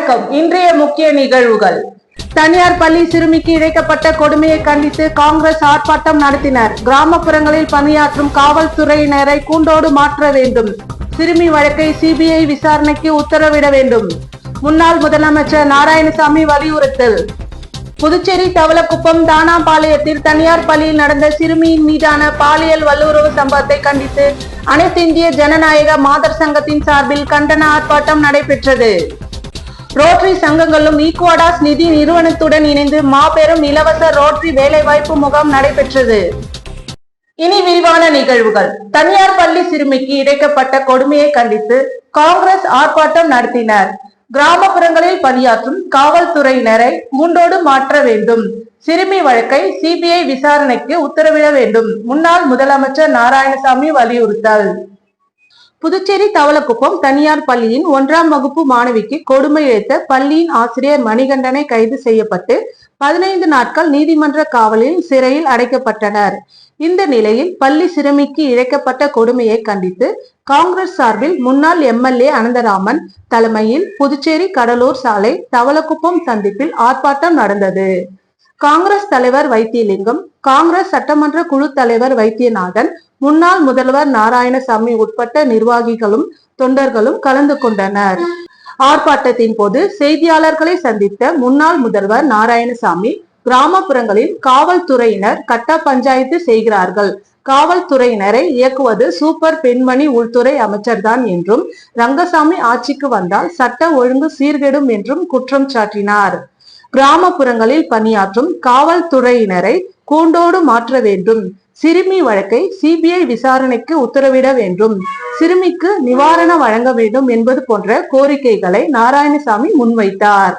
வணக்கம். இன்றைய முக்கிய நிகழ்வுகள். தனியார் பள்ளி சிறுமிக்கு இழைக்கப்பட்ட கொடுமையை கண்டித்து காங்கிரஸ் ஆர்ப்பாட்டம் நடத்தினர். கிராமப்புறங்களில் பணியாற்றும் காவல்துறையினரை கூண்டோடு மாற்ற வேண்டும். சிறுமி வழக்கை சிபிஐ விசாரணைக்கு உத்தரவிட வேண்டும். முன்னாள் முதலமைச்சர் நாராயணசாமி வலியுறுத்தல். புதுச்சேரி தவளக்குப்பம் தானாபாளையத்தில் தனியார் பள்ளியில் நடந்த சிறுமியின் மீதான பாலியல் வல்லுறவு சம்பவத்தை கண்டித்து அனைத்து இந்திய ஜனநாயக மாதர் சங்கத்தின் சார்பில் கண்டன ஆர்ப்பாட்டம் நடைபெற்றது. ரோட்டரி சங்கங்களும் ஈக்வாடாஸ் நிதி நிறுவனத்துடன் இணைந்து மாபெரும் இலவச ரோட்டரி வேலைவாய்ப்பு முகாம் நடைபெற்றது. இனி விரிவான நிகழ்வுகள். தனியார் பள்ளி சிறுமிக்கு இழைக்கப்பட்ட கொடுமையை கண்டித்து காங்கிரஸ் ஆர்ப்பாட்டம் நடத்தினர். கிராமப்புறங்களில் பணியாற்றும் காவல்துறையினரை கூண்டோடு மாற்ற வேண்டும். சிறுமி வழக்கை சிபிஐ விசாரணைக்கு உத்தரவிட வேண்டும். முன்னாள் முதலமைச்சர் நாராயணசாமி வலியுறுத்தல். புதுச்சேரி தவளக்குப்பம் தனியார் பள்ளியின் 1ஆம் வகுப்பு மாணவிக்கு கொடுமை இழைத்த பள்ளியின் ஆசிரியர் மணிகண்டனை கைது செய்யப்பட்டு 15 நாட்கள் நீதிமன்ற காவலில் சிறையில் அடைக்கப்பட்டனர். இந்த நிலையில் பள்ளி சிறுமிக்கு இழைக்கப்பட்ட கொடுமையை கண்டித்து காங்கிரஸ் சார்பில் முன்னாள் எம்எல்ஏ அனந்தராமன் தலைமையில் புதுச்சேரி கடலூர் சாலை தவளக்குப்பம் சந்திப்பில் ஆர்ப்பாட்டம் நடந்தது. காங்கிரஸ் தலைவர் வைத்தியலிங்கம், காங்கிரஸ் சட்டமன்ற குழு தலைவர் வைத்தியநாதன், முன்னாள் முதல்வர் நாராயணசாமி உட்பட்ட நிர்வாகிகளும் தொண்டர்களும் கலந்து கொண்டனர். ஆர்ப்பாட்டத்தின் போது செய்தியாளர்களை சந்தித்த முன்னாள் முதல்வர் நாராயணசாமி, கிராமப்புறங்களில் காவல்துறையினர் கட்ட பஞ்சாயத்து செய்கிறார்கள். காவல்துறையினரை இயக்குவது சூப்பர் பெண்மணி உள்துறை அமைச்சர்தான் என்றும், ரங்கசாமி ஆட்சிக்கு வந்தால் சட்ட ஒழுங்கு சீர்கெடும் என்றும் குற்றம் சாட்டினார். கிராமப்புறங்களில் பணியாற்றும் காவல்துறையினரை கூண்டோடு மாற்ற வேண்டும். சிறுமி வழக்கை சிபிஐ விசாரணைக்கு உத்தரவிட வேண்டும். சிறுமிக்கு நிவாரணம் வழங்க வேண்டும் என்பது போன்ற கோரிக்கைகளை நாராயணசாமி முன்வைத்தார்.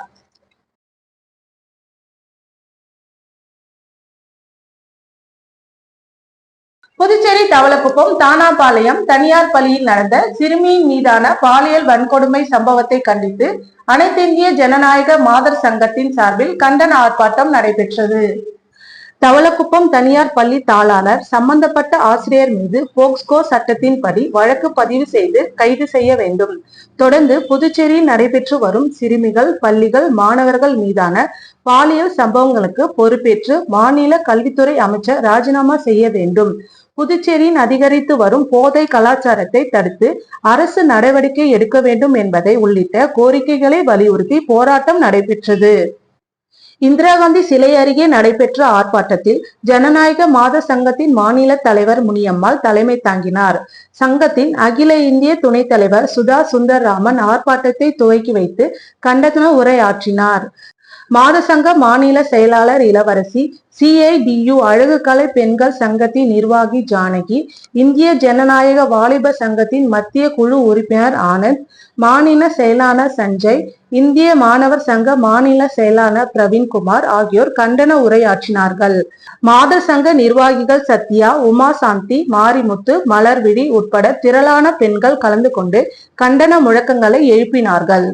புதுச்சேரி தவளக்குப்பம் தானாபாளையம் தனியார் பள்ளியில் நடந்த சிறுமியின் மீதான பாலியல் வன்கொடுமை சம்பவத்தை கண்டித்து அனைத்து இந்திய ஜனநாயக மாதர் சங்கத்தின் சார்பில் கண்டன ஆர்ப்பாட்டம் நடைபெற்றது. தவளக்குப்பம் தனியார் பள்ளி தாளாளர் சம்பந்தப்பட்ட ஆசிரியர் மீது போக்ஸ்கோ சட்டத்தின்படி வழக்கு பதிவு செய்து கைது செய்ய வேண்டும். தொடர்ந்து புதுச்சேரியில் நடைபெற்று வரும் சிறுமிகள், பள்ளிகள், மாணவர்கள் மீதான பாலியல் சம்பவங்களுக்கு பொறுப்பேற்று மாநில கல்வித்துறை அமைச்சர் ராஜினாமா செய்ய வேண்டும். புதுச்சேரியின் அதிகரித்து வரும் போதை கலாச்சாரத்தை தடுத்து அரசு நடவடிக்கை எடுக்க வேண்டும் என்பதை உள்ளிட்ட கோரிக்கைகளை வலியுறுத்தி போராட்டம் நடைபெற்றது. இந்திரா காந்தி சிலை அருகே நடைபெற்ற ஆர்ப்பாட்டத்தில் ஜனநாயக மாத சங்கத்தின் மாநில தலைவர் முனியம்மாள் தலைமை தாங்கினார். சங்கத்தின் அகில இந்திய துணைத் தலைவர் சுதா சுந்தர்ராமன் ஆர்ப்பாட்டத்தை துவக்கி வைத்து கண்டன உரையாற்றினார். மாத சங்க மாநில செயலாளர் இளவரசி, CIDU அழகுக்கலை பெண்கள் சங்கத்தின் நிர்வாகி ஜானகி, இந்திய ஜனநாயக வாலிப சங்கத்தின் மத்திய குழு உறுப்பினர் ஆனந்த், மாநில செயலாளர் சஞ்சய், இந்திய மாணவர் சங்க மாநில செயலாளர் பிரவீன்குமார் ஆகியோர் கண்டன உரையாற்றினார்கள். மாத சங்க நிர்வாகிகள் சத்யா, உமா சாந்தி, மாரிமுத்து, மலர்விழி உட்பட திரளான பெண்கள் கலந்து கொண்டு கண்டன முழக்கங்களை எழுப்பினார்கள்.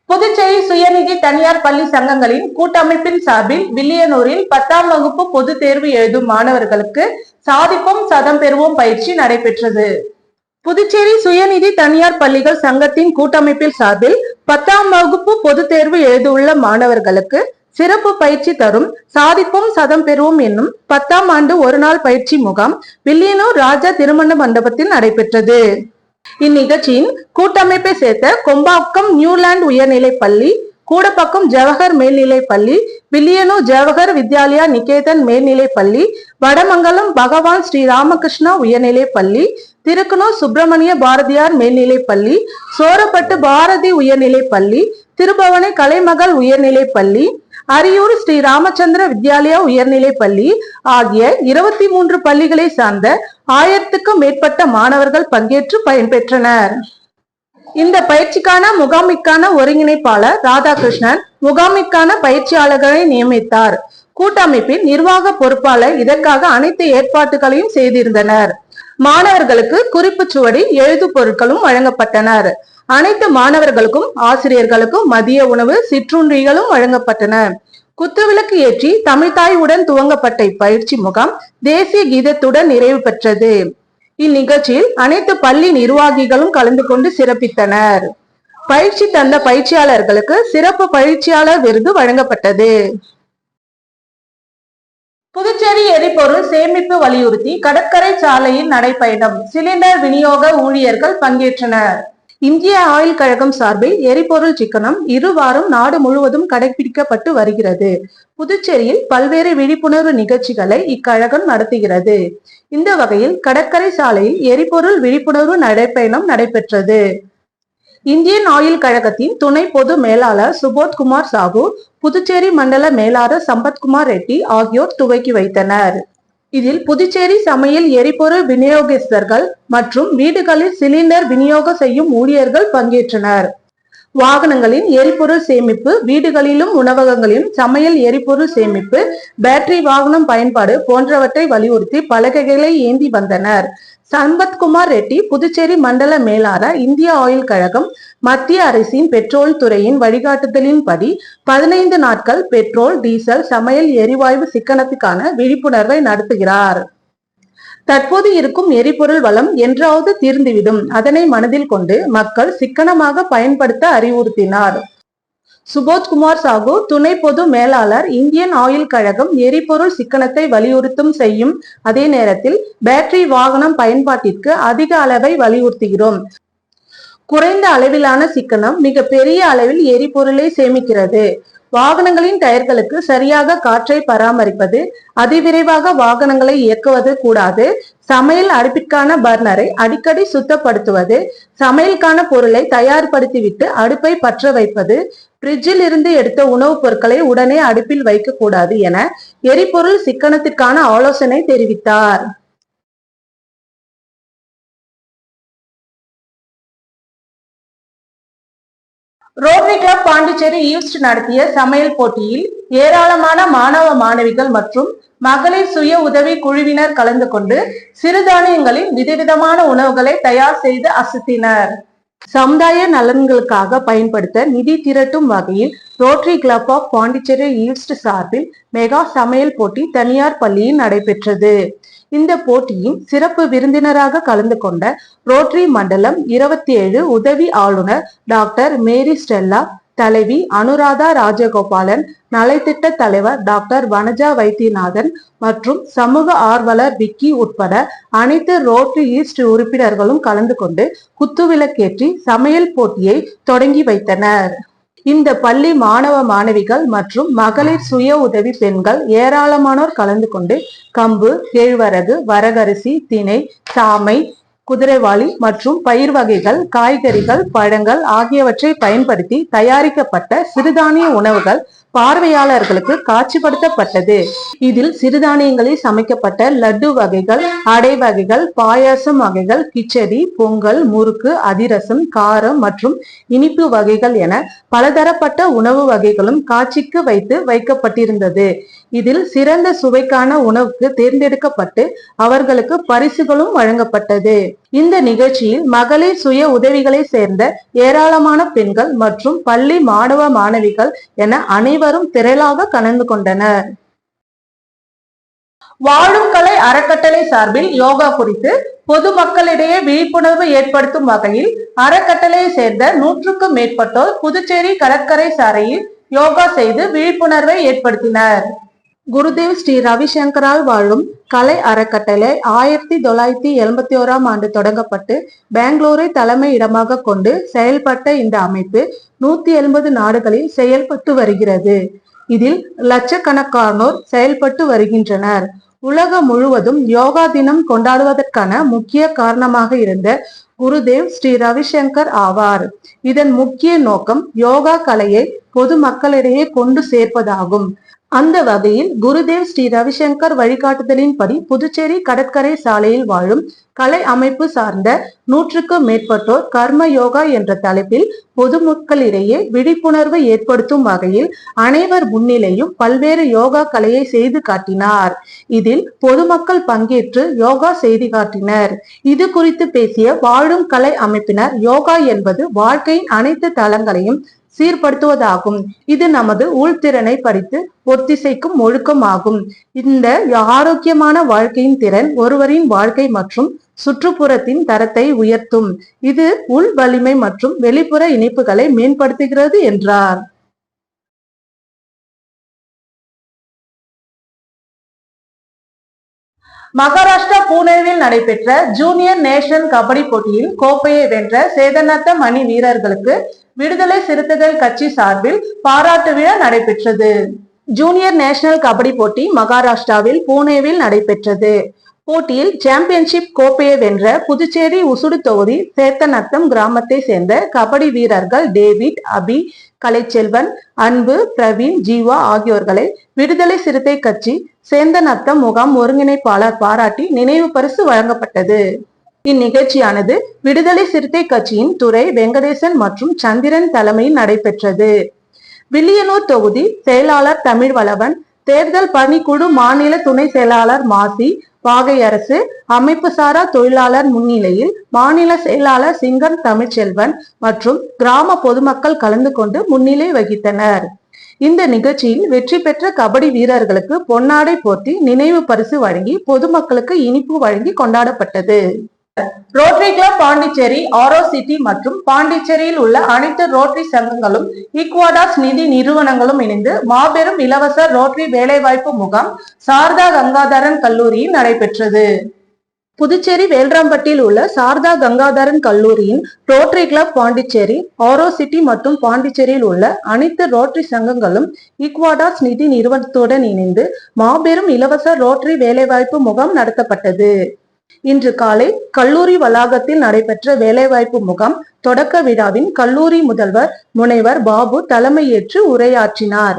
புதுச்சேரி சுயநிதி தனியார் பள்ளி சங்கங்களின் கூட்டமைப்பின் சார்பில் வில்லியனூரில் 10ஆம் வகுப்பு பொது தேர்வு எழுதும் மாணவர்களுக்கு சாதிப்போம் சதம் பெறுவோம் பயிற்சி நடைபெற்றது. புதுச்சேரி சுயநிதி தனியார் பள்ளிகள் சங்கத்தின் கூட்டமைப்பில் சார்பில் 10ஆம் வகுப்பு பொது தேர்வு எழுதியுள்ள மாணவர்களுக்கு சிறப்பு பயிற்சி தரும் சாதிப்போம் சதம் பெறுவோம் என்னும் 10ஆம் ஆண்டு ஒருநாள் பயிற்சி முகாம் வில்லியனூர் ராஜா திருமண மண்டபத்தில் நடைபெற்றது. இந்நிகழ்ச்சியின் கூட்டமைப்பை சேர்த்த கொம்பாக்கம் நியூலாந்து உயர்நிலை பள்ளி, கூடப்பக்கம் ஜவஹர் மேல்நிலை பள்ளி, வில்லியனூர் ஜவஹர் வித்யாலயா நிகேதன் மேல்நிலை பள்ளி, வடமங்கலம் பகவான் ஸ்ரீ ராமகிருஷ்ணா உயர்நிலை பள்ளி, திருக்குனூர் சுப்பிரமணிய பாரதியார் மேல்நிலை பள்ளி, சோரப்பட்டு பாரதி உயர்நிலை பள்ளி, திருபவனை கலைமகள் உயர்நிலை பள்ளி, அரியூர் ஸ்ரீ ராமச்சந்திர வித்யாலயா உயர்நிலை பள்ளி ஆகிய 23 பள்ளிகளை சார்ந்த 1000க்கும் மேற்பட்ட மாணவர்கள் பங்கேற்று பயன்பெற்றனர். இந்த பயிற்சிக்கான முகாமிற்கான ஒருங்கிணைப்பாளர் ராதாகிருஷ்ணன் முகாமிற்கான பயிற்சியாளர்களை நியமித்தார். கூட்டமைப்பின் நிர்வாக பொறுப்பாளர் இதற்காக அனைத்து ஏற்பாடுகளையும் செய்திருந்தனர். மாணவர்களுக்கு குறிப்பு சுவடி, எழுது பொருட்களும் வழங்கப்பட்டனர். அனைத்து மாணவர்களுக்கும் ஆசிரியர்களுக்கும் மதிய உணவு, சிற்றுண்டிகளும் வழங்கப்பட்டன. குத்துவிளக்கு ஏற்றி தமிழ்தாயுடன் துவங்கப்பட்ட இப்பயிற்சி முகாம் தேசிய கீதத்துடன் நிறைவு பெற்றது. இந்நிகழ்ச்சியில் அனைத்து பள்ளி நிர்வாகிகளும் கலந்து கொண்டு சிறப்பித்தனர். பயிற்சி தந்த பயிற்சியாளர்களுக்கு சிறப்பு பயிற்சியாளர் விருது வழங்கப்பட்டது. புதுச்சேரி எரிபொருள் சேமிப்பு வலியுறுத்தி கடற்கரை சாலையில் நடைபயணம், சிலிண்டர் விநியோக ஊழியர்கள் பங்கேற்றனர். இந்திய ஆயில் கழகம் சார்பில் எரிபொருள் சிக்கனம் இருவாரம் நாடு முழுவதும் கடைபிடிக்கப்பட்டு வருகிறது. புதுச்சேரியில் பல்வேறு விழிப்புணர்வு நிகழ்ச்சிகளை இக்கழகம் நடத்துகிறது. இந்த வகையில் கடற்கரை சாலையில் எரிபொருள் விழிப்புணர்வு நடைபயணம் நடைபெற்றது. இந்தியன் ஆயில் கழகத்தின் துணை பொது மேலாளர் சுபோத்குமார் சாகு, புதுச்சேரி மண்டல மேலாளர் சம்பத்குமார் ரெட்டி ஆகியோர் துவக்கி வைத்தனர். இதில் புதுச்சேரி சமையல் எரிபொருள் விநியோகஸ்தர்கள் மற்றும் வீடுகளில் சிலிண்டர் விநியோகம் செய்யும் ஊழியர்கள் பங்கேற்றனர். வாகனங்களின் எரிபொருள் சேமிப்பு, வீடுகளிலும் உணவகங்களிலும் சமையல் எரிபொருள் சேமிப்பு, பேட்டரி வாகனம் பயன்பாடு போன்றவற்றை வலியுறுத்தி பலகைகளை ஏந்தி வந்தனர். சம்பத்குமார் ரெட்டி, புதுச்சேரி மண்டல மேலாளர், இந்திய ஆயில் கழகம், மத்திய அரசின் பெட்ரோல் துறையின் வழிகாட்டுதலின்படி 15 நாட்கள் பெட்ரோல், டீசல், சமையல் எரிவாயு சிக்கனத்துக்கான விழிப்புணர்வை நடத்துகிறார். தற்போது இருக்கும் எரிபொருள் வளம் என்றாவது தீர்ந்துவிடும். அதனை மனதில் கொண்டு மக்கள் சிக்கனமாக பயன்படுத்த அறிவுறுத்தினார். சுபோத்குமார் சாகு, துணை பொது மேலாளர், இந்தியன் ஆயில் கழகம், எரிபொருள் சிக்கனத்தை வலியுறுத்தும் செய்யும் அதே நேரத்தில் பேட்டரி வாகனம் பயன்பாட்டிற்கு அதிக அளவை வலியுறுத்துகிறோம். குறைந்த அளவிலான சிக்கனம் மிக பெரிய அளவில் எரிபொருளை சேமிக்கிறது. வாகனங்களின் டயர்களுக்கு சரியாக காற்றை பராமரிப்பது, அதிவிரைவாக வாகனங்களை இயக்குவது கூடாது. சமையல் அடுப்பிற்கான பர்னரை அடிக்கடி சுத்தப்படுத்துவது, சமையலுக்கான பொருளை தயார்படுத்திவிட்டு அடுப்பை பற்ற வைப்பது, பிரிட்ஜில் இருந்து எடுத்த உணவுப் பொருட்களை உடனே அடுப்பில் வைக்க கூடாது என எரிபொருள் சிக்கனத்திற்கான ஆலோசனை தெரிவித்தார். ரோட்டரி கிளப் பாண்டிச்சேரி ஈஸ்ட் நடத்திய சமையல் போட்டியில் ஏராளமான மாணவ மாணவிகள் மற்றும் மகளிர் சுய உதவி குழுவினர் கலந்து கொண்டு சிறுதானியங்களின் விதவிதமான உணவுகளை தயார் செய்து அசத்தினர். சமுதாய நலன்களுக்காக பயன்படுத்த நிதி திரட்டும் வகையில் Rotary Club of Pondicherry East சார்பில் மெகா சமையல் போட்டி தனியார் பள்ளியில் நடைபெற்றது. இந்த போட்டியின் சிறப்பு விருந்தினராக கலந்து கொண்ட ரோட்டரி மண்டலம் 27 உதவி ஆளுநர் டாக்டர் மேரி ஸ்டெல்லா, தலைவி அனுராதா ராஜகோபாலன், நலத்திட்ட தலைவர் டாக்டர் வனஜா வைத்தியநாதன் மற்றும் சமூக ஆர்வலர் விக்கி உட்பட அனைத்து ரோட்டரி ஈஸ்ட் உறுப்பினர்களும் கலந்து கொண்டு குத்துவிளக்கேற்றி சமையல் போட்டியை தொடங்கி வைத்தனர். இந்த பள்ளி மாணவ மாணவிகள் மற்றும் மகளிர் சுய உதவி பெண்கள் ஏராளமானோர் கலந்து கொண்டு கம்பு, கேழ்வரகு, வரகரிசி, திணை, சாமை, குதிரைவாளி மற்றும் பயிர் வகைகள், காய்கறிகள், பழங்கள் ஆகியவற்றை பயன்படுத்தி தயாரிக்கப்பட்ட சிறுதானிய உணவுகள் பார்வையாளர்களுக்கு காட்சிப்படுத்தப்பட்டது. இதில் சிறுதானியங்களில் சமைக்கப்பட்ட லட்டு வகைகள், அடை வகைகள், பாயாசம் வகைகள், கிச்சடி, பொங்கல், முறுக்கு, அதிரசம், காரம் மற்றும் இனிப்பு வகைகள் என பலதரப்பட்ட உணவு வகைகளும் காட்சிக்கு வைக்கப்பட்டிருந்தது. இதில் சிறந்த சுவைக்கான உணவுக்கு தேர்ந்தெடுக்கப்பட்டு அவர்களுக்கு பரிசுகளும் வழங்கப்பட்டது. இந்த நிகழ்ச்சியில் மகளிர் சுய உதவிகளை சேர்ந்த ஏராளமான பெண்கள் மற்றும் பள்ளி மாணவ மாணவிகள் என அனைவரும் திரளாக கலந்து கொண்டனர். வாழும் கலை அறக்கட்டளை சார்பில் யோகா குறித்து பொதுமக்களிடையே விழிப்புணர்வு ஏற்படுத்தும் வகையில் அறக்கட்டளையை சேர்ந்த 100க்கும் மேற்பட்டோர் புதுச்சேரி கடற்கரை சாலையில் யோகா செய்து விழிப்புணர்வை ஏற்படுத்தினர். குருதேவ் ஸ்ரீ ரவிசங்கரால் வாழும் கலை அறக்கட்டளை 1971ஆம் ஆண்டு தொடங்கப்பட்டு பெங்களூரை தலைமை இடமாக கொண்டு செயல்பட்ட இந்த அமைப்பு 180 நாடுகளில் செயல்பட்டு வருகிறது. இதில் லட்சக்கணக்கானோர் செயல்பட்டு வருகின்றனர். உலகம் முழுவதும் யோகா தினம் கொண்டாடுவதற்கான முக்கிய காரணமாக இருந்த குருதேவ் ஸ்ரீ ரவிசங்கர் ஆவார். இதன் முக்கிய நோக்கம் யோகா கலையை பொதுமக்களிடையே கொண்டு சேர்ப்பதாகும். அந்த வகையில் குருதேவ் ஸ்ரீ ரவிசங்கர் வழிகாட்டுதலின்படி புதுச்சேரி கடற்கரை சாலையில் வாழும் கலை அமைப்பு சார்ந்த 100க்கும் மேற்பட்டோர் கர்ம யோகா என்ற தலைப்பில் பொதுமக்களிடையே விழிப்புணர்வு ஏற்படுத்தும் வகையில் அனைவர் முன்னிலையும் பல்வேறு யோகா கலையை செய்து காட்டினார். இதில் பொதுமக்கள் பங்கேற்று யோகா செய்து காட்டினர். இது குறித்து பேசிய வாழும் கலை அமைப்பினர், யோகா என்பது வாழ்க்கையின் அனைத்து தளங்களையும் சீர்படுத்துவதாகும். இது நமது உள்திறனை படித்து ஒத்திசைக்கும் ஒழுக்கம் ஆகும். இந்த ஆரோக்கியமான வாழ்க்கையின் திறன் ஒருவரின் வாழ்க்கை மற்றும் சுற்றுப்புறத்தின் தரத்தை உயர்த்தும். இது உள் வலிமை மற்றும் வெளிப்புற இணைப்புகளை மேம்படுத்துகிறது என்றார். மகாராஷ்டிரா புனேவில் நடைபெற்ற ஜூனியர் நேஷனல் கபடி போட்டியில் கோப்பையை வென்ற சேதனத்த அணி வீரர்களுக்கு விடுதலை சிறுத்தைகள் கட்சி சார்பில் பாராட்டு விழா நடைபெற்றது. ஜூனியர் நேஷனல் கபடி போட்டி மகாராஷ்டிராவில் புனேவில் நடைபெற்றது. போட்டியில் சாம்பியன்ஷிப் கோப்பையை வென்ற புதுச்சேரி உசுடு தொகுதி சேத்தநத்தம் கிராமத்தை சேர்ந்த கபடி வீரர்கள் டேவிட், அபி, கலைச்செல்வன், அன்பு, பிரவீன், ஜீவா ஆகியோர்களை விடுதலை சிறுத்தை கட்சி சேந்தநத்தம் முகாம் ஒருங்கிணைப்பாளர் பாராட்டி நினைவு பரிசு வழங்கப்பட்டது. இந்நிகழ்ச்சியானது விடுதலை சிறுத்தை கட்சியின் துரை வெங்கடேசன் மற்றும் சந்திரன் தலைமையில் நடைபெற்றது. வில்லியனூர் தொகுதி செயலாளர் தமிழ்வளவன், தேர்தல் பணிக்குழு மாநில துணை செயலாளர் மாசி, வாகையரசு, அமைப்பு சாரா தொழிலாளர் முன்னிலையில் மாநில செயலாளர் சிங்கம் தமிழ்ச்செல்வன் மற்றும் கிராம பொதுமக்கள் கலந்து கொண்டு முன்னிலை வகித்தனர். இந்த நிகழ்ச்சியில் வெற்றி பெற்ற கபடி வீரர்களுக்கு பொன்னாடை போர்த்தி நினைவு பரிசு வழங்கி பொதுமக்களுக்கு இனிப்பு வழங்கி கொண்டாடப்பட்டது. ரோட்டரி கிளப் பாண்டிச்சேரி, ஆரோ சிட்டி மற்றும் பாண்டிச்சேரியில் உள்ள அனைத்து ரோட்டரி சங்கங்களும் ஈக்வாடாஸ் நிதி நிறுவனங்களும் இணைந்து மாபெரும் இலவச ரோட்டரி வேலைவாய்ப்பு முகாம் சாரதா கங்காதரன் கல்லூரியில் நடைபெற்றது. புதுச்சேரி வேல்ராம்பட்டியில் உள்ள சாரதா கங்காதரன் கல்லூரியின் ரோட்டரி கிளப் பாண்டிச்சேரி, ஆரோ சிட்டி மற்றும் பாண்டிச்சேரியில் உள்ள அனைத்து ரோட்டரி சங்கங்களும் ஈக்வாடாஸ் நிதி நிறுவனத்துடன் இணைந்து மாபெரும் இலவச ரோட்டரி வேலைவாய்ப்பு முகாம் நடத்தப்பட்டது. இன்று காலை கல்லூரி வளாகத்தில் நடைபெற்ற வேலைவாய்ப்பு முகாம் தொடக்க விழாவின் கல்லூரி முதல்வர் முனைவர் பாபு தலைமையேற்று உரையாற்றினார்.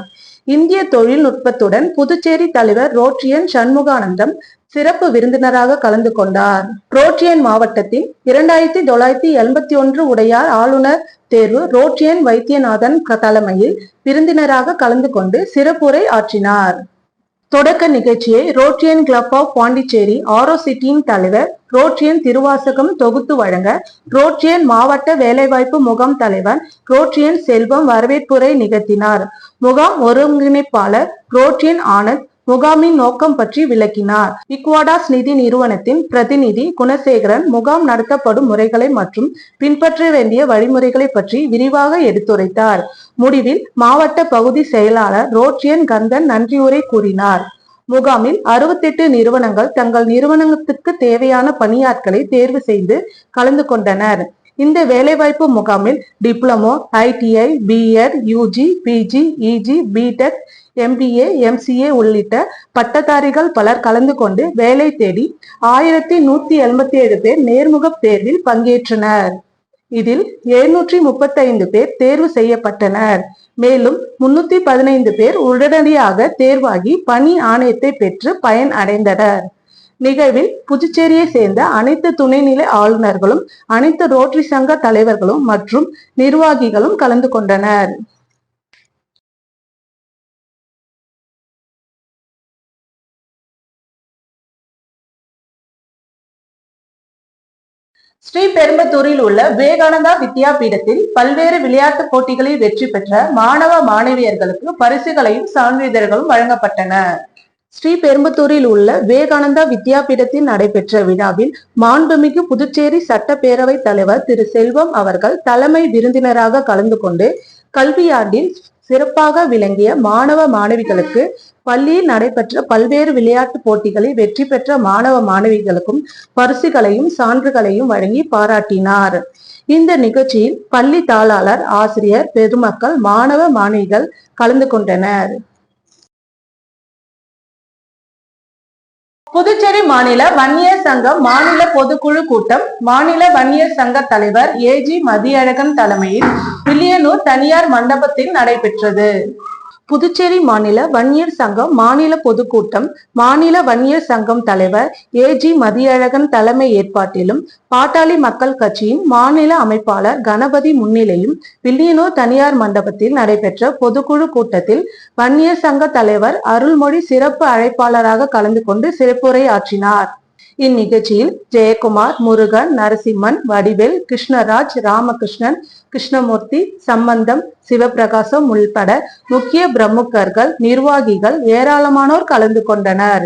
இந்திய தொழில்நுட்பத்துடன் புதுச்சேரி தலைவர் ரோட்ரியன் சண்முகானந்தம் சிறப்பு விருந்தினராக கலந்து கொண்டார். ரோட்ரியன் மாவட்டத்தில் 2981 உடையார் ஆளுநர் தேர்வு ரோட்ரியன் வைத்தியநாதன் தலைமையில் விருந்தினராக கலந்து கொண்டு சிறப்புரை ஆற்றினார். தொடக்க நிகழ்ச்சியை ரோட்டரியன் கிளப் ஆஃப் பாண்டிச்சேரி, ஆரோ சிட்டியின் தலைவர் ரோட்ரியன் திருவாசகம் தொகுத்து வழங்க ரோட்ரியன் மாவட்ட வேலைவாய்ப்பு முகாம் தலைவர் ரோட்ரியன் செல்வம் வரவேற்புரை நிகழ்த்தினார். முகாம் ஒருங்கிணைப்பாளர் ரோட்ரியன் ஆனந்த் முகாமின் நோக்கம் பற்றி விளக்கினார். ஈக்வாடாஸ் நிதி நிறுவனத்தின் பிரதிநிதி குணசேகரன் முகாம் நடத்தப்படும் முறைகளை மற்றும் பின்பற்ற வேண்டிய வழிமுறைகளை பற்றி விரிவாக எடுத்துரைத்தார். முடிவில் மாவட்ட பகுதி செயலாளர் ரோட்ரியன் கந்தன் நன்றியுரை கூறினார். முகாமில் 68 நிறுவனங்கள் தங்கள் நிறுவனத்துக்கு தேவையான பணியாட்களை தேர்வு செய்து கலந்து கொண்டனர். இந்த வேலைவாய்ப்பு முகாமில் diploma, ITI, B.Ed, UG, PG, EG, B.Tech, MBA, MCA உள்ளிட்ட பட்டதாரிகள் பலர் கலந்து கொண்டு வேலை தேடி 1187 பேர் நேர்முக தேர்வில் பங்கேற்றனர். இதில் 735 பேர் தேர்வு செய்யப்பட்டனர். மேலும் 315 பேர் உடனடியாக தேர்வாகி பணி ஆணையத்தை பெற்று பயன் அடைந்தனர். நிகழ்வில் புதுச்சேரியை சேர்ந்த அனைத்து துணைநிலை ஆளுநர்களும் அனைத்து ரோட்டரி சங்க தலைவர்களும் மற்றும் நிர்வாகிகளும் கலந்து கொண்டனர். ஸ்ரீபெரும்புதூரில் உள்ள விவேகானந்தா வித்யாபீடத்தில் பல்வேறு விளையாட்டு போட்டிகளில் வெற்றி பெற்ற மாணவ மாணவியர்களுக்கு பரிசுகளையும் சான்றிதழ்களும் வழங்கப்பட்டன. ஸ்ரீபெரும்புதூரில் உள்ள விவேகானந்தா வித்யாபீடத்தில் நடைபெற்ற விழாவில் மாண்புமிகு புதுச்சேரி சட்டப்பேரவை தலைவர் திரு செல்வம் அவர்கள் தலைமை விருந்தினராக கலந்து கொண்டு கல்வியாண்டில் சிறப்பாக விளங்கிய மாணவ மாணவிகளுக்கு பள்ளியில் நடைபெற்ற பல்வேறு விளையாட்டு போட்டிகளில் வெற்றி பெற்ற மாணவ மாணவிகளுக்கும் பரிசுகளையும் சான்றுகளையும் வழங்கி பாராட்டினார். இந்த நிகழ்ச்சியில் பள்ளி தாளாளர், ஆசிரியர் பெருமக்கள், மாணவ மாணவிகள் கலந்து கொண்டனர். புதுச்சேரி மாநில வன்னியர் சங்கம் மாநில பொதுக்குழு கூட்டம் மாநில வன்னியர் சங்க தலைவர் AG மதியழகன் தலைமையில் வில்லியனூர் தனியார் மண்டபத்தில் நடைபெற்றது. புதுச்சேரி மாநில வன்னியர் சங்கம் மாநில பொதுக்கூட்டம் மாநில வன்னியர் சங்கம் தலைவர் AG மதியழகன் தலைமை ஏற்பாட்டிலும் பாட்டாளி மக்கள் கட்சியின் மாநில அமைப்பாளர் கணபதி முன்னிலையும் வில்லியனூர் தனியார் மண்டபத்தில் நடைபெற்ற பொதுக்குழு கூட்டத்தில் வன்னியர் சங்க தலைவர் அருள்மொழி சிறப்பு அழைப்பாளராக கலந்து கொண்டு சிறப்புரை ஆற்றினார். இந்நிகழ்ச்சியில் ஜெயக்குமார், முருகன், நரசிம்மன், வடிவேல், கிருஷ்ணராஜ், ராமகிருஷ்ணன், கிருஷ்ணமூர்த்தி, சம்பந்தம், சிவபிரகாசம் உள்பட முக்கிய பிரமுகர்கள், நிர்வாகிகள் ஏராளமானோர் கலந்து கொண்டனர்.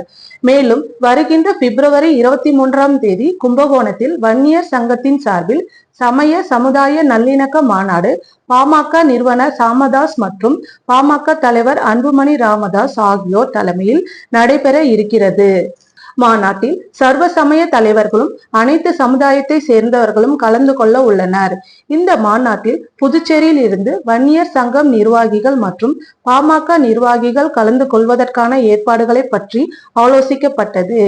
மேலும் வருகின்ற பிப்ரவரி 23ஆம் தேதி கும்பகோணத்தில் வன்னியர் சங்கத்தின் சார்பில் சமய சமுதாய நல்லிணக்க மாநாடு பாமக நிறுவனர் ராமதாஸ் மற்றும் பாமக தலைவர் அன்புமணி ராமதாஸ் ஆகியோர் தலைமையில் நடைபெற இருக்கிறது. மாநாட்டில் சர்வ சமய தலைவர்களும் அனைத்து சமுதாயத்தை சேர்ந்தவர்களும் கலந்து கொள்ள உள்ளனர். இந்த மாநாட்டில் புதுச்சேரியில் இருந்து வன்னியர் சங்கம் நிர்வாகிகள் மற்றும் பாமக நிர்வாகிகள் கலந்து கொள்வதற்கான ஏற்பாடுகளை பற்றி ஆலோசிக்கப்பட்டது.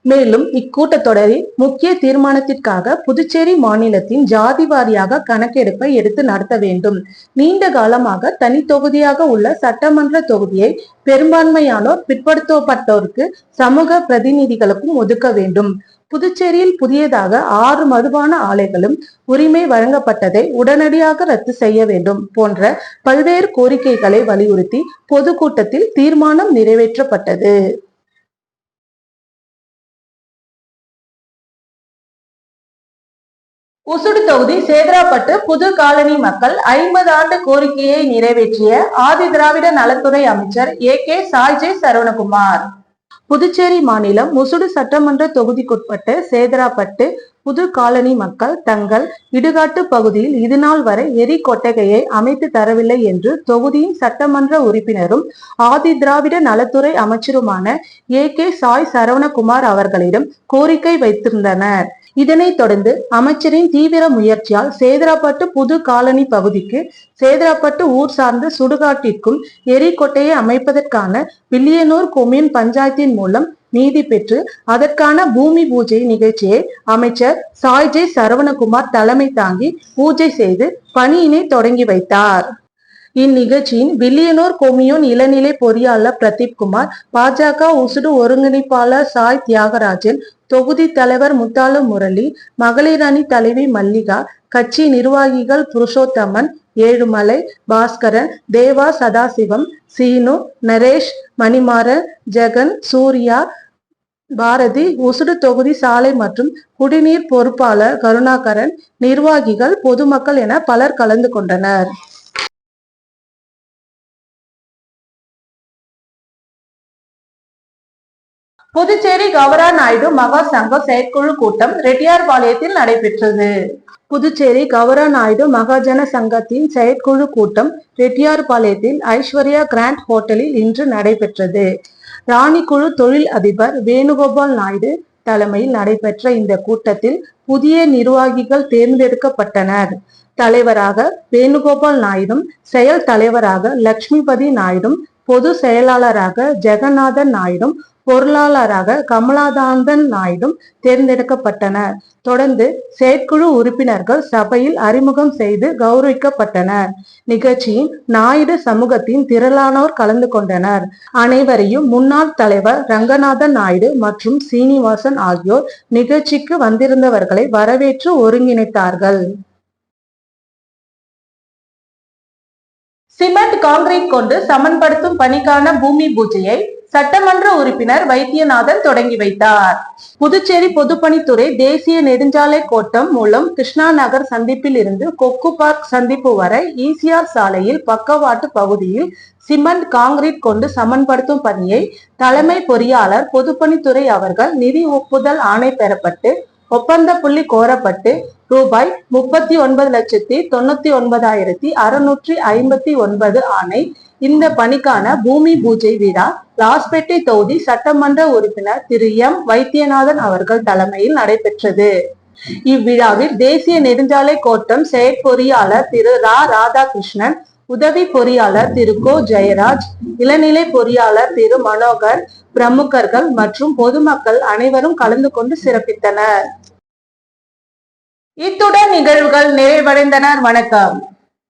மேலும் இக்கூட்டத்தொடரில் முக்கிய தீர்மானத்திற்காக புதுச்சேரி மாநிலத்தின் ஜாதி வாரியாக கணக்கெடுப்பை எடுத்து நடத்த வேண்டும். நீண்ட காலமாக தனி தொகுதியாக உள்ள சட்டமன்ற தொகுதியை பெரும்பான்மையானோர் பிற்படுத்தப்பட்டோருக்கு சமூக பிரதிநிதிகளுக்கும் ஒதுக்க வேண்டும். புதுச்சேரியில் புதியதாக 6 மதுபான ஆலைகளும் உரிமை வழங்கப்பட்டதை உடனடியாக ரத்து செய்ய வேண்டும் போன்ற பல்வேறு கோரிக்கைகளை வலியுறுத்தி பொதுக்கூட்டத்தில் தீர்மானம் நிறைவேற்றப்பட்டது. உசுடு தொகுதி சேதராப்பட்டு புது காலனி மக்கள் 50 ஆண்டு கோரிக்கையை நிறைவேற்றிய ஆதி திராவிட நலத்துறை அமைச்சர் AK சாய்ஜே சரவணகுமார். புதுச்சேரி மாநிலம் முசுடு சட்டமன்ற தொகுதிக்குட்பட்ட சேதராப்பட்டு புது காலனி மக்கள் தங்கள் இடுகாட்டு பகுதியில் இதுநாள் வரை எரி கொட்டகையை அமைத்து தரவில்லை என்று தொகுதியின் சட்டமன்ற உறுப்பினரும் ஆதி திராவிட நலத்துறை அமைச்சருமான AK சாய் சரவணகுமார் அவர்களிடம் கோரிக்கை வைத்திருந்தனர். இதனைத் தொடர்ந்து அமைச்சரின் தீவிர முயற்சியால் சேதராப்பட்டு புது காலனி பகுதிக்கு சேதராப்பட்டு ஊர் சார்ந்த சுடுகாட்டிற்கும் எரிகொட்டையை அமைப்பதற்கான வில்லியனூர் கொம்யூன் பஞ்சாயத்தின் மூலம் நீதி பெற்று அதற்கான பூமி பூஜை நிகழ்ச்சியை அமைச்சர் சாய்ஜே சரவணகுமார் தலைமை தாங்கி பூஜை செய்து பணியினை தொடங்கி வைத்தார். இந்நிகழ்ச்சியின் வில்லியனூர் கொம்யூன் இளநிலை பொறியாளர் பிரதீப் குமார், பாஜக உசுடு ஒருங்கிணைப்பாளர் சாய் தியாகராஜன், தொகுதி தலைவர் முத்தாலு முரளி, மகளிர் அணி தலைவி மல்லிகா, கட்சி நிர்வாகிகள் புருஷோத்தமன், ஏழுமலை, பாஸ்கரன், தேவா சதாசிவம், சீனு, நரேஷ், மணிமாறன், ஜெகன், சூர்யா, பாரதி, உசுடு தொகுதி சாலை மற்றும் குடிநீர் பொறுப்பாளர் கருணாகரன், நிர்வாகிகள், பொதுமக்கள் என பலர் கலந்து கொண்டனர். புதுச்சேரி கவரா நாயுடு மகா சங்க செயற்குழு கூட்டம் ரெட்டியார்பாளையத்தில் நடைபெற்றது. புதுச்சேரி கவரா நாயுடு மகாஜன சங்கத்தின் செயற்குழு கூட்டம் ரெட்டியார்பாளையத்தில் ஐஸ்வர்யா கிராண்ட் ஹோட்டலில் இன்று நடைபெற்றது. ராணிக்குழு தொழில் அதிபர் வேணுகோபால் நாயுடு தலைமையில் நடைபெற்ற இந்த கூட்டத்தில் புதிய நிர்வாகிகள் தேர்ந்தெடுக்கப்பட்டனர். தலைவராக வேணுகோபால் நாயுடும், செயல் தலைவராக லட்சுமிபதி நாயுடும், பொது செயலாளராக ஜெகநாதன் நாயுடும், பொருளாளராக கமலாதாந்தன் நாயுடும் தேர்ந்தெடுக்கப்பட்டனர். தொடர்ந்து செயற்குழு உறுப்பினர்கள் சபையில் அறிமுகம் செய்து கௌரவிக்கப்பட்டனர். நிகழ்ச்சியின் நாயுடு சமூகத்தின் திரளானோர் கலந்து கொண்டனர். அனைவரையும் முன்னாள் தலைவர் ரங்கநாதன் நாயுடு மற்றும் சீனிவாசன் ஆகியோர் நிகழ்ச்சிக்கு வந்திருந்தவர்களை வரவேற்று ஒருங்கிணைத்தார்கள். சிமெண்ட் கான்கிரீட் கொண்டு சமன்படுத்தும் பணிக்கான பூமி பூஜையை சட்டமன்ற உறுப்பினர் வைத்தியநாதன் தொடங்கி வைத்தார். புதுச்சேரி பொதுப்பணித்துறை தேசிய நெடுஞ்சாலை கோட்டம் மூலம் கிருஷ்ணா நகர் சந்திப்பில் இருந்து கொக்கு பார்க் சந்திப்பு வரை ECR சாலையில் பக்கவாட்டு பகுதியில் சிமெண்ட் கான்கிரீட் கொண்டு சமன்படுத்தும் பணியை தலைமை பொறியாளர் பொதுப்பணித்துறை அவர்கள் நிதி ஒப்புதல் ஆணை பெறப்பட்டு ஒப்பந்த புள்ளி கோரப்பட்டு ரூபாய் 39,99,659 ஆணை. இந்த பணிக்கான பூமி பூஜை விழா லாஸ்பேட்டை தொகுதி சட்டமன்ற உறுப்பினர் திரு M வைத்தியநாதன் அவர்கள் தலைமையில் நடைபெற்றது. இவ்விழாவில் தேசிய நெடுஞ்சாலை கோட்டம் செயற்பொறியாளர் திரு ராதாகிருஷ்ணன், உதவி பொறியாளர் திரு கோ ஜெயராஜ், இளநிலை பொறியாளர் திரு மனோகர், பிரமுகர்கள் மற்றும் பொதுமக்கள் அனைவரும் கலந்து கொண்டு சிறப்பித்தனர். இத்துடன் நிகழ்வுகள் நிறைவடைந்தனர். வணக்கம்.